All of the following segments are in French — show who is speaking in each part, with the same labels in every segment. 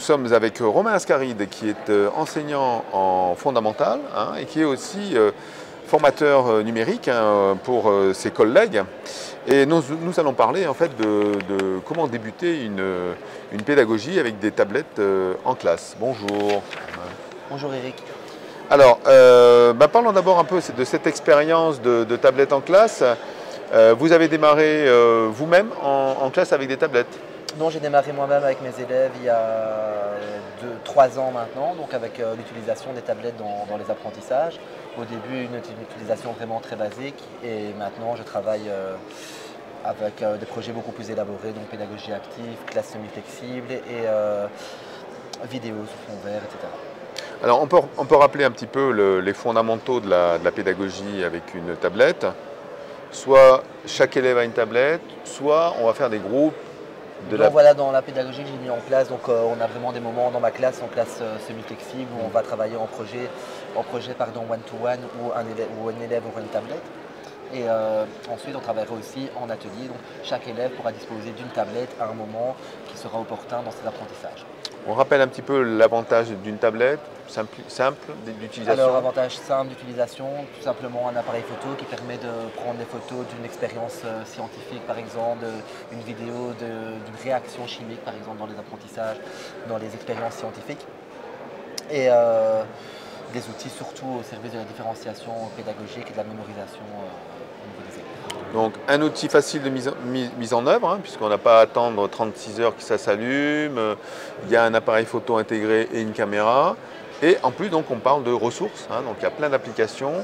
Speaker 1: sommes avec Romain Ascaride, qui est enseignant en fondamental et qui est aussi formateur numérique pour ses collègues. Et nous allons parler en fait de comment débuter une pédagogie avec des tablettes en classe. Bonjour.
Speaker 2: Bonjour Eric.
Speaker 1: Alors, parlons d'abord un peu de cette expérience de tablettes en classe. Vous avez démarré vous-même en classe avec des tablettes?
Speaker 2: Non, j'ai démarré moi-même avec mes élèves il y a 3 ans maintenant, donc avec l'utilisation des tablettes dans les apprentissages. Au début, une utilisation vraiment très basique et maintenant je travaille avec des projets beaucoup plus élaborés, donc pédagogie active, classe semi-flexible et vidéo sous fond vert, etc.
Speaker 1: Alors on peut rappeler un petit peu les fondamentaux de la pédagogie avec une tablette. Soit chaque élève a une tablette, soit on va faire des groupes.
Speaker 2: Voilà, dans la pédagogie que j'ai mis en place, donc, on a vraiment des moments dans ma classe, en classe semi-flexible, où on va travailler en projet one-to-one, où un élève aura une tablette. Et ensuite, on travaillera aussi en atelier, donc chaque élève pourra disposer d'une tablette à un moment qui sera opportun dans ses apprentissages.
Speaker 1: On rappelle un petit peu l'avantage d'une tablette, simple d'utilisation.
Speaker 2: Alors, avantage simple d'utilisation, tout simplement un appareil photo qui permet de prendre des photos d'une expérience scientifique, par exemple, une vidéo d'une réaction chimique, par exemple, dans les apprentissages, dans les expériences scientifiques. Et des outils surtout au service de la différenciation pédagogique et de la mémorisation au niveau des élèves.
Speaker 1: Donc un outil facile de mise en œuvre, puisqu'on n'a pas à attendre 36 heures que ça s'allume, il y a un appareil photo intégré et une caméra. Et en plus, donc, on parle de ressources, donc il y a plein d'applications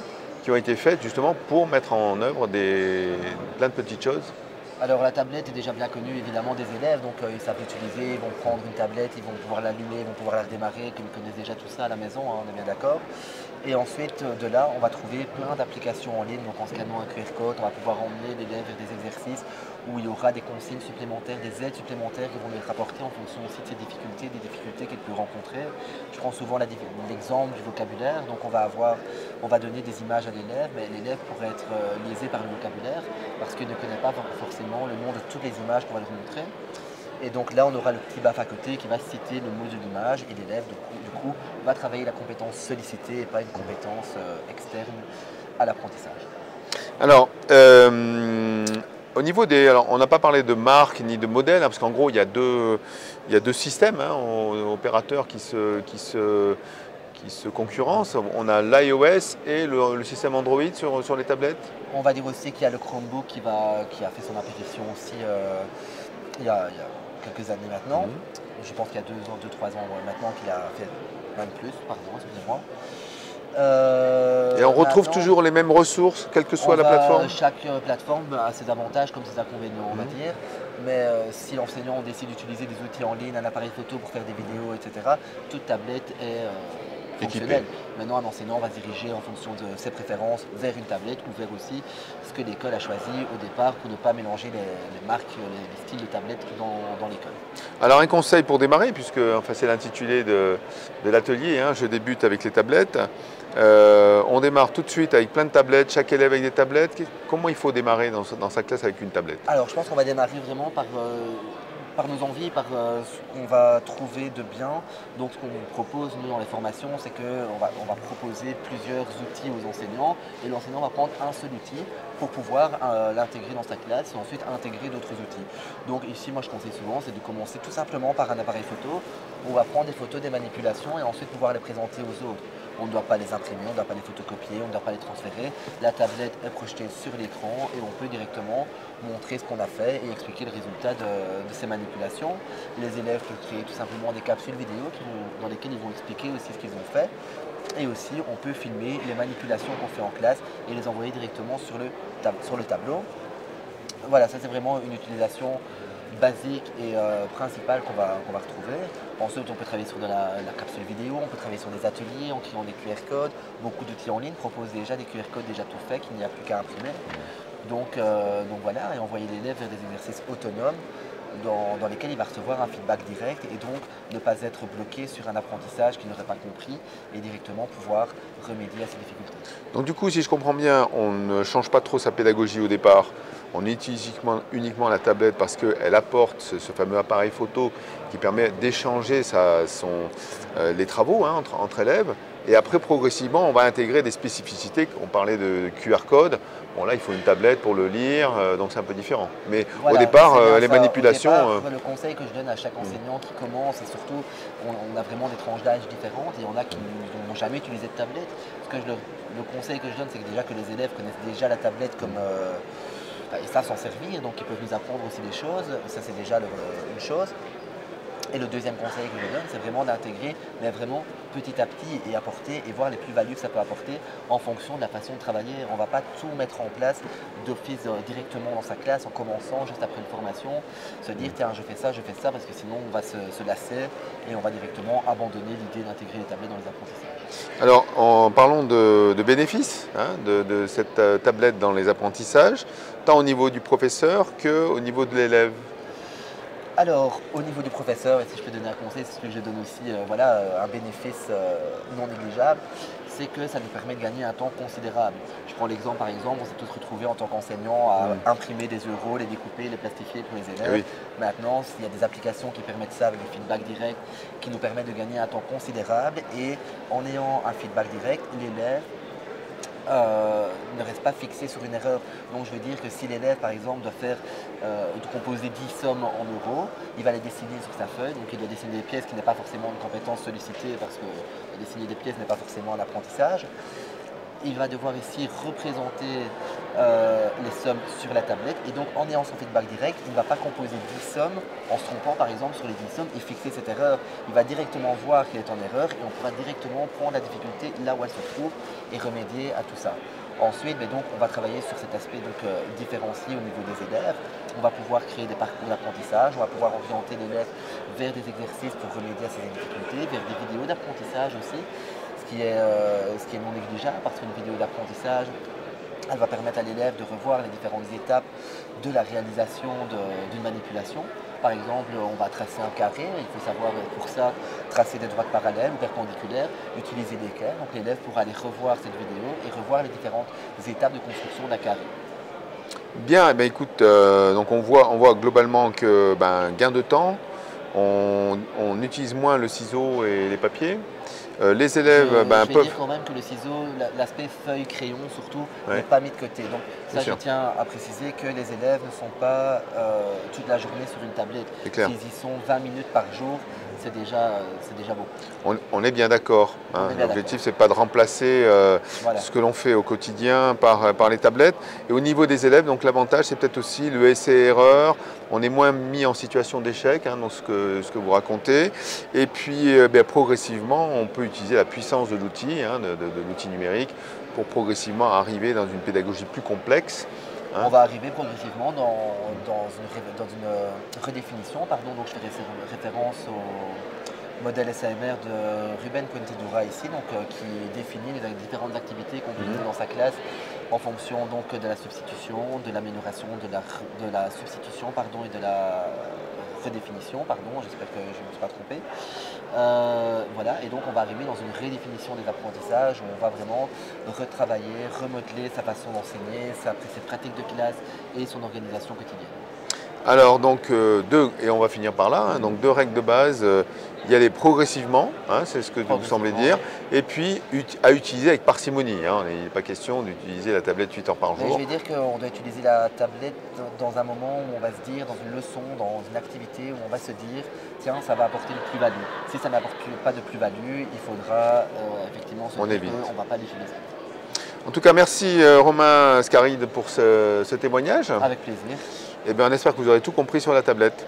Speaker 1: qui ont été faites justement pour mettre en œuvre plein de petites choses.
Speaker 2: Alors la tablette est déjà bien connue évidemment des élèves, donc ils savent l'utiliser, ils vont prendre une tablette, ils vont pouvoir l'allumer, ils vont pouvoir la redémarrer, qu'ils connaissent déjà tout ça à la maison, on est bien d'accord. Et ensuite de là, on va trouver plein d'applications en ligne, donc en scannant un QR code, on va pouvoir emmener l'élève vers des exercices où il y aura des consignes supplémentaires, des aides supplémentaires qui vont lui être apportées en fonction aussi de ses difficultés, des difficultés qu'il peut rencontrer. Je prends souvent l'exemple du vocabulaire, donc on va donner des images à l'élève, mais l'élève pourrait être lésé par le vocabulaire parce qu'il ne connaît pas forcément le nom de toutes les images qu'on va lui montrer. Et donc là, on aura le petit BAF à côté qui va citer le mot de l'image et l'élève, du coup, va travailler la compétence sollicitée et pas une compétence externe à l'apprentissage.
Speaker 1: Alors, au niveau alors, on n'a pas parlé de marque ni de modèle, parce qu'en gros, il y a deux systèmes opérateurs qui se concurrencent. On a l'iOS et le système Android sur les tablettes.
Speaker 2: On va dire aussi qu'il y a le Chromebook qui a fait son apparition aussi il y a quelques années maintenant. Je pense qu'il y a 2-3 ans maintenant qu'il a fait même plus, pardon, excusez-moi.
Speaker 1: Et on retrouve toujours les mêmes ressources, quelle que soit la plateforme?
Speaker 2: Chaque plateforme a ses avantages comme ses inconvénients, on va dire. Mais si l'enseignant décide d'utiliser des outils en ligne, un appareil photo pour faire des vidéos, etc., toute tablette est fonctionnelle. Maintenant, un enseignant va se diriger en fonction de ses préférences vers une tablette ou vers aussi ce que l'école a choisi au départ pour ne pas mélanger les marques, les styles de tablettes dans l'école.
Speaker 1: Alors un conseil pour démarrer, puisque enfin, c'est l'intitulé de l'atelier, je débute avec les tablettes. On démarre tout de suite avec plein de tablettes, chaque élève avec des tablettes. Comment il faut démarrer dans sa classe avec une tablette?
Speaker 2: Alors je pense qu'on va démarrer vraiment par nos envies, par ce qu'on va trouver de bien. Donc ce qu'on propose nous dans les formations, c'est qu'on va proposer plusieurs outils aux enseignants et l'enseignant va prendre un seul outil pour pouvoir l'intégrer dans sa classe et ensuite intégrer d'autres outils. Donc ici, moi je conseille souvent, c'est de commencer tout simplement par un appareil photo. On va prendre des photos, des manipulations et ensuite pouvoir les présenter aux autres. On ne doit pas les imprimer, on ne doit pas les photocopier, on ne doit pas les transférer. La tablette est projetée sur l'écran et on peut directement montrer ce qu'on a fait et expliquer le résultat de ces manipulations. Les élèves peuvent créer tout simplement des capsules vidéo dans lesquelles ils vont expliquer aussi ce qu'ils ont fait. Et aussi, on peut filmer les manipulations qu'on fait en classe et les envoyer directement sur le tableau. Voilà, ça c'est vraiment une utilisation basique et principale qu'on va retrouver. Ensuite, on peut travailler sur la capsule vidéo, on peut travailler sur des ateliers en créant des QR codes. Beaucoup d'outils en ligne proposent déjà des QR codes déjà tout faits qu'il n'y a plus qu'à imprimer. Donc voilà, et envoyer l'élève vers des exercices autonomes dans lesquels il va recevoir un feedback direct et donc ne pas être bloqué sur un apprentissage qu'il n'aurait pas compris et directement pouvoir remédier à ses difficultés.
Speaker 1: Donc du coup, si je comprends bien, on ne change pas trop sa pédagogie au départ. On utilise uniquement la tablette parce qu'elle apporte ce fameux appareil photo qui permet d'échanger les travaux entre élèves. Et après, progressivement, on va intégrer des spécificités. On parlait de QR code. Bon, là, il faut une tablette pour le lire, donc c'est un peu différent. Mais
Speaker 2: voilà,
Speaker 1: au départ, les
Speaker 2: ça.
Speaker 1: manipulations…
Speaker 2: Au départ, le conseil que je donne à chaque enseignant qui commence, et surtout, on a vraiment des tranches d'âge différentes, et il y en a qui n'ont jamais utilisé de tablette. Le conseil que je donne, c'est que déjà que les élèves connaissent déjà la tablette comme… ils savent s'en servir, donc ils peuvent nous apprendre aussi des choses. Ça, c'est déjà une chose. Et le deuxième conseil que je donne, c'est vraiment d'intégrer, mais vraiment petit à petit et apporter et voir les plus-values que ça peut apporter en fonction de la façon de travailler. On ne va pas tout mettre en place d'office directement dans sa classe en commençant juste après une formation, se dire tiens je fais ça parce que sinon on va se lasser et on va directement abandonner l'idée d'intégrer les tablettes dans les apprentissages.
Speaker 1: Alors, en parlant de bénéfices de cette tablette dans les apprentissages, tant au niveau du professeur qu'au niveau de l'élève.
Speaker 2: Alors, au niveau du professeur, et si je peux donner un conseil, c'est ce que je donne aussi, un bénéfice non négligeable, c'est que ça nous permet de gagner un temps considérable. Je prends l'exemple, par exemple, on s'est tous retrouvés en tant qu'enseignants à imprimer des euros, les découper, les plastifier pour les élèves.
Speaker 1: Oui.
Speaker 2: Maintenant, il y a des applications qui permettent ça avec le feedback direct, qui nous permettent de gagner un temps considérable. Et en ayant un feedback direct, l'élève ne reste pas fixé sur une erreur. Donc je veux dire que si l'élève par exemple doit composer 10 sommes en euros, il va les dessiner sur sa feuille, donc il doit dessiner des pièces qui n'est pas forcément une compétence sollicitée parce que dessiner des pièces n'est pas forcément un apprentissage. Il va devoir ici représenter les sommes sur la tablette et donc en ayant son feedback direct, il ne va pas composer 10 sommes en se trompant par exemple sur les 10 sommes et fixer cette erreur. Il va directement voir qu'elle est en erreur et on pourra directement prendre la difficulté là où elle se trouve et remédier à tout ça. Ensuite, donc, on va travailler sur cet aspect différencié au niveau des élèves. On va pouvoir créer des parcours d'apprentissage, on va pouvoir orienter l'élève vers des exercices pour remédier à ses difficultés, vers des vidéos d'apprentissage aussi. Ce qui est non négligeable parce qu'une vidéo d'apprentissage, elle va permettre à l'élève de revoir les différentes étapes de la réalisation d'une manipulation. Par exemple, on va tracer un carré, il faut savoir pour ça tracer des droites parallèles ou perpendiculaires, utiliser l'équerre. Donc l'élève pourra aller revoir cette vidéo et revoir les différentes étapes de construction d'un carré.
Speaker 1: Bien, écoute, donc on voit globalement que gain de temps, on utilise moins le ciseau et les papiers. Les élèves
Speaker 2: je vais
Speaker 1: peuvent…
Speaker 2: dire quand même que le ciseau, l'aspect feuille-crayon surtout, n'est pas mis de côté. Donc ça, je tiens à préciser que les élèves ne sont pas toute la journée sur une tablette. S'ils y sont 20 minutes par jour, c'est déjà beaucoup.
Speaker 1: On est bien d'accord. L'objectif, c'est pas de remplacer ce que l'on fait au quotidien par les tablettes. Et au niveau des élèves, donc l'avantage, c'est peut-être aussi le essai-erreur. On est moins mis en situation d'échec dans ce que vous racontez. Et puis, progressivement, on peut utiliser la puissance de l'outil, de l'outil numérique, pour progressivement arriver dans une pédagogie plus complexe.
Speaker 2: On va arriver progressivement dans une redéfinition. Donc je fais référence au modèle SAMR de Ruben Fuentedura ici, qui définit les différentes activités qu'on peut faire dans sa classe en fonction de la substitution, de l'amélioration, de la substitution et de la redéfinition. J'espère que je ne me suis pas trompé. Et donc on va arriver dans une redéfinition des apprentissages où on va vraiment retravailler, remodeler sa façon d'enseigner, ses pratiques de classe et son organisation quotidienne.
Speaker 1: Alors donc et on va finir par là, donc 2 règles de base, y aller progressivement, c'est ce que vous semblez dire, et puis à utiliser avec parcimonie. Il n'est pas question d'utiliser la tablette 8 heures par jour.
Speaker 2: Je vais dire qu'on doit utiliser la tablette dans un moment où on va se dire, dans une leçon, dans une activité, où on va se dire, tiens, ça va apporter une plus-value. Si ça n'apporte pas de plus-value, il faudra effectivement se dire qu'on ne va pas l'utiliser.
Speaker 1: En tout cas, merci Romain Scaride pour ce témoignage.
Speaker 2: Avec plaisir.
Speaker 1: On espère que vous aurez tout compris sur la tablette.